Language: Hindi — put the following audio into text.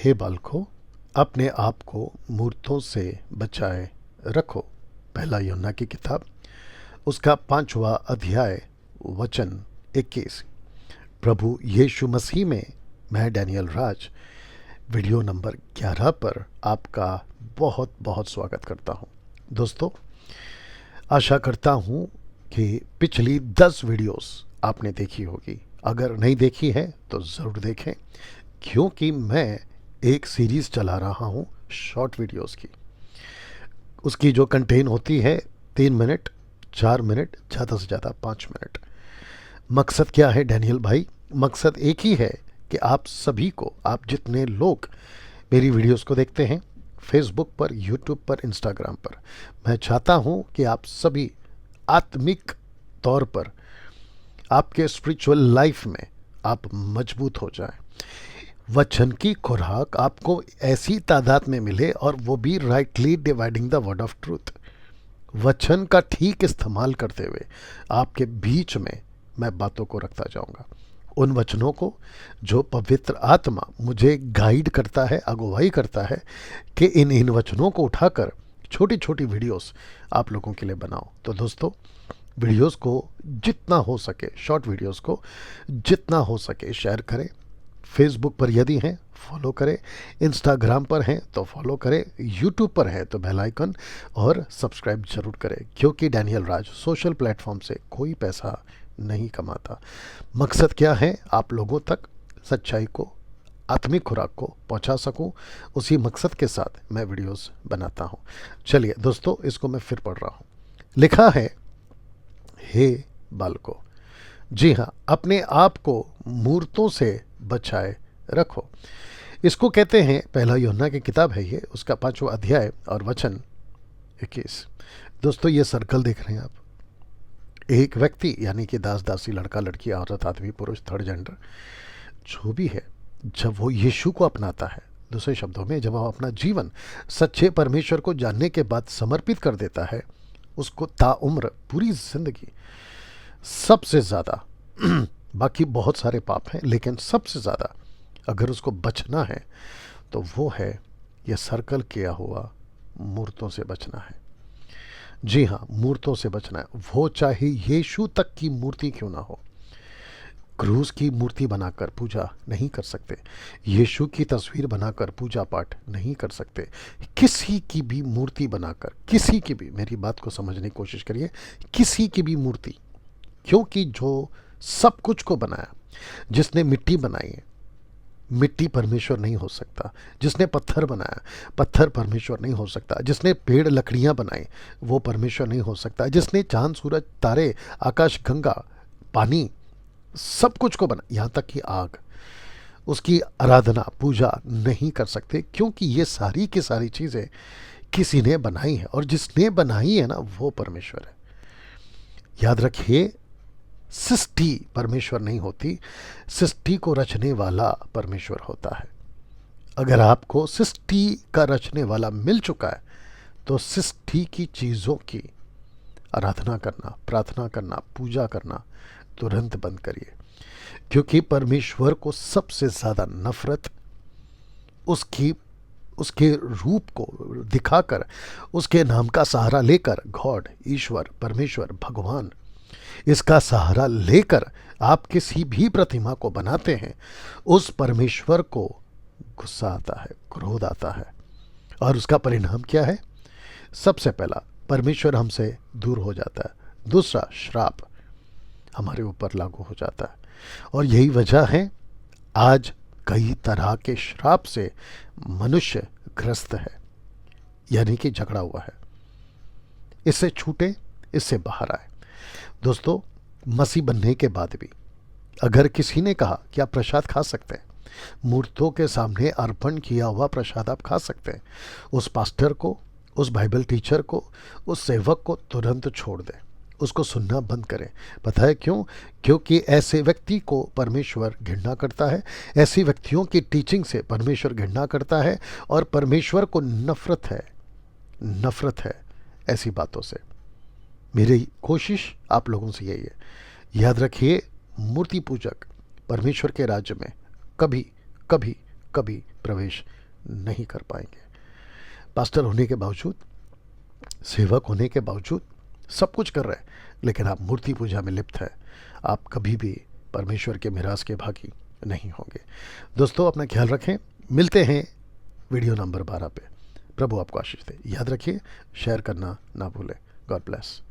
हे बालकों, अपने आप को मूर्तों से बचाए रखो। पहला यूहन्ना की किताब, उसका 5वां अध्याय, वचन 21। प्रभु यीशु मसीह में मैं डैनियल राज वीडियो नंबर 11 पर आपका बहुत बहुत स्वागत करता हूं। दोस्तों, आशा करता हूं कि पिछली 10 वीडियोस आपने देखी होगी। अगर नहीं देखी है तो ज़रूर देखें, क्योंकि मैं एक सीरीज़ चला रहा हूं शॉर्ट वीडियोस की। उसकी जो कंटेन होती है 3 मिनट, 4 मिनट, ज़्यादा से ज़्यादा 5 मिनट। मकसद क्या है डैनियल भाई? मकसद एक ही है कि आप सभी को, आप जितने लोग मेरी वीडियोस को देखते हैं फेसबुक पर, यूट्यूब पर, इंस्टाग्राम पर, मैं चाहता हूं कि आप सभी आत्मिक तौर पर आपके स्पिरिचुअल लाइफ में आप मजबूत हो जाएं। वचन की खुराक आपको ऐसी तादाद में मिले, और वो भी rightly dividing the word of truth. वचन का ठीक इस्तेमाल करते हुए आपके बीच में मैं बातों को रखता जाऊंगा, उन वचनों को जो पवित्र आत्मा मुझे गाइड करता है, अगुवाई करता है कि इन वचनों को उठाकर छोटी छोटी वीडियोस आप लोगों के लिए बनाओ। तो दोस्तों, वीडियोस को जितना हो सके, शॉर्ट वीडियोस को जितना हो सके शेयर करें। फेसबुक पर यदि हैं फॉलो करें, इंस्टाग्राम पर हैं तो फॉलो करें, यूट्यूब पर है तो बेल आइकन और सब्सक्राइब जरूर करें, क्योंकि डैनियल राज सोशल प्लेटफॉर्म से कोई पैसा नहीं कमाता। मकसद क्या है? आप लोगों तक सच्चाई को, आत्मिक खुराक को पहुंचा सकूं। उसी मकसद के साथ मैं वीडियोस बनाता हूं। चलिए दोस्तों, इसको मैं फिर पढ़ रहा हूं। लिखा है, हे बालकों, जी हाँ, अपने आप को मूर्तों से बचाए रखो। इसको कहते हैं, पहला यूहन्ना की किताब है ये, उसका 5वां अध्याय और वचन 21। दोस्तों, ये सर्कल देख रहे हैं आप। एक व्यक्ति यानी कि दास दासी, लड़का लड़की, औरत आदमी, पुरुष, थर्ड जेंडर, जो भी है, जब वो यीशु को अपनाता है, दूसरे शब्दों में जब वो अपना जीवन सच्चे परमेश्वर को जानने के बाद समर्पित कर देता है, उसको ताउम्र पूरी जिंदगी सबसे ज़्यादा बाकी बहुत सारे पाप हैं, लेकिन सबसे ज़्यादा अगर उसको बचना है तो वो है ये सर्कल किया हुआ मूर्तों से बचना है। जी हाँ, मूर्तों से बचना है। वो चाहे यीशु तक की मूर्ति क्यों ना हो। क्रूस की मूर्ति बनाकर पूजा नहीं कर सकते, यीशु की तस्वीर बनाकर पूजा पाठ नहीं कर सकते। किसी की भी मूर्ति बनाकर, किसी की भी, मेरी बात को समझने की कोशिश करिए, किसी की भी मूर्ति, क्योंकि जो सब कुछ को बनाया, जिसने मिट्टी बनाई है, मिट्टी परमेश्वर नहीं हो सकता। जिसने पत्थर बनाया, पत्थर परमेश्वर नहीं हो सकता। जिसने पेड़ लकड़ियां बनाई, वो परमेश्वर नहीं हो सकता। जिसने चांद, सूरज, तारे, आकाश, गंगा, पानी, सब कुछ को बना, यहाँ तक कि आग, उसकी आराधना, पूजा नहीं कर सकते, क्योंकि ये सारी की सारी चीज़ें किसी ने बनाई है, और जिसने बनाई है ना, वो परमेश्वर है। याद रखिए, सृष्टि परमेश्वर नहीं होती, सृष्टि को रचने वाला परमेश्वर होता है। अगर आपको सृष्टि का रचने वाला मिल चुका है, तो सृष्टि की चीज़ों की आराधना करना, प्रार्थना करना, पूजा करना तुरंत बंद करिए, क्योंकि परमेश्वर को सबसे ज़्यादा नफरत उसकी, उसके रूप को दिखाकर, उसके नाम का सहारा लेकर, गॉड, ईश्वर, परमेश्वर, भगवान, इसका सहारा लेकर आप किसी भी प्रतिमा को बनाते हैं, उस परमेश्वर को गुस्सा आता है, क्रोध आता है, और उसका परिणाम क्या है? सबसे पहला, परमेश्वर हमसे दूर हो जाता है। दूसरा, श्राप हमारे ऊपर लागू हो जाता है। और यही वजह है आज कई तरह के श्राप से मनुष्य ग्रस्त है, यानी कि झगड़ा हुआ है। इससे छूटे, इससे बाहर आए। दोस्तों, मसीह बनने के बाद भी अगर किसी ने कहा कि आप प्रसाद खा सकते हैं, मूर्तों के सामने अर्पण किया हुआ प्रसाद आप खा सकते हैं, उस पास्टर को, उस बाइबल टीचर को, उस सेवक को तुरंत छोड़ दें, उसको सुनना बंद करें। पता है क्यों? क्योंकि ऐसे व्यक्ति को परमेश्वर घृणा करता है, ऐसी व्यक्तियों की टीचिंग से परमेश्वर घृणा करता है, और परमेश्वर को नफरत है, नफरत है ऐसी बातों से। मेरी कोशिश आप लोगों से यही है, याद रखिए, मूर्ति पूजक परमेश्वर के राज्य में कभी कभी कभी प्रवेश नहीं कर पाएंगे। पास्टर होने के बावजूद, सेवक होने के बावजूद सब कुछ कर रहे हैं, लेकिन आप मूर्ति पूजा में लिप्त हैं, आप कभी भी परमेश्वर के मिरास के भागी नहीं होंगे। दोस्तों, अपना ख्याल रखें। मिलते हैं वीडियो नंबर 12 पे। प्रभु आपको आशीष दे। याद रखिए, शेयर करना ना भूलें। God bless.